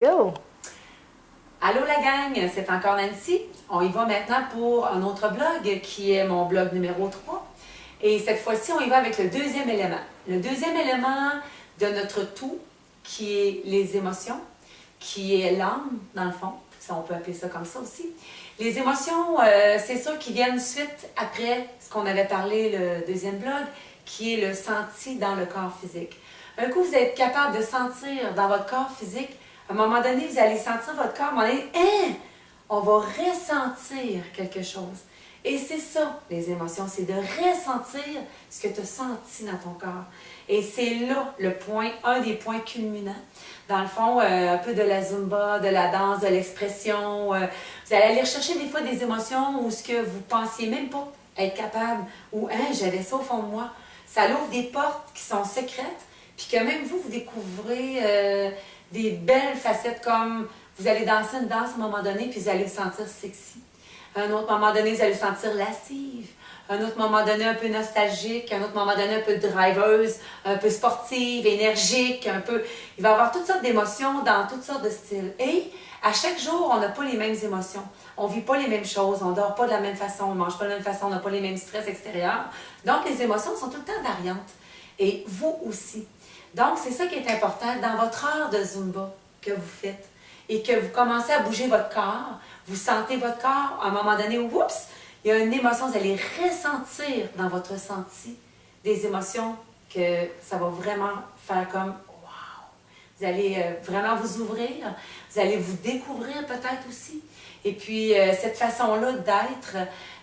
Go! Allô la gang, c'est encore Nancy. On y va maintenant pour un autre blog qui est mon blog numéro 3. Et cette fois-ci, on y va avec le deuxième élément. Le deuxième élément de notre tout, qui est les émotions, qui est l'âme, dans le fond. Ça, on peut appeler ça comme ça aussi. Les émotions, c'est ça qui viennent suite après ce qu'on avait parlé, le deuxième blog, qui est le senti dans le corps physique. Un coup, vous êtes capable de sentir dans votre corps physique, à un moment donné, vous allez sentir votre corps, à un moment donné, on va ressentir quelque chose. Et c'est ça, les émotions, c'est de ressentir ce que tu as senti dans ton corps. Et c'est là le point, un des points culminants. Dans le fond, un peu de la zumba, de la danse, de l'expression. Vous allez aller rechercher des fois des émotions ou ce que vous pensiez même pas être capable. Ou, j'avais ça au fond de moi. Ça ouvre des portes qui sont secrètes, puis que même vous découvrez des belles facettes comme vous allez danser une danse à un moment donné, puis vous allez vous sentir sexy. À un autre moment donné, vous allez vous sentir lascive. À un autre moment donné, un peu nostalgique. À un autre moment donné, un peu driveuse, un peu sportive, énergique, un peu... Il va y avoir toutes sortes d'émotions dans toutes sortes de styles. Et à chaque jour, on n'a pas les mêmes émotions. On ne vit pas les mêmes choses, on ne dort pas de la même façon, on ne mange pas de la même façon, on n'a pas les mêmes stress extérieurs. Donc, les émotions sont tout le temps variantes. Et vous aussi. Donc, c'est ça qui est important dans votre heure de Zumba que vous faites et que vous commencez à bouger votre corps, vous sentez votre corps, à un moment donné, oups, il y a une émotion, vous allez ressentir dans votre ressenti des émotions que ça va vraiment faire comme wow! Vous allez vraiment vous ouvrir, vous allez vous découvrir peut-être aussi. Et puis, cette façon-là d'être,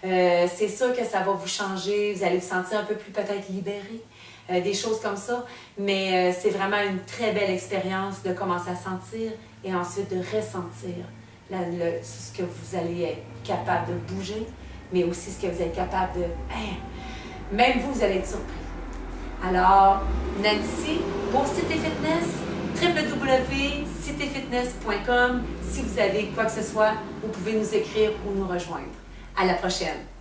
c'est sûr que ça va vous changer, vous allez vous sentir un peu plus peut-être libéré. Des choses comme ça, mais c'est vraiment une très belle expérience de commencer à sentir et ensuite de ressentir ce que vous allez être capable de bouger, mais aussi ce que vous êtes capable de... même vous allez être surpris. Alors, Nancy, pour Cité Fitness, www.citéfitness.com. Si vous avez quoi que ce soit, vous pouvez nous écrire ou nous rejoindre. À la prochaine!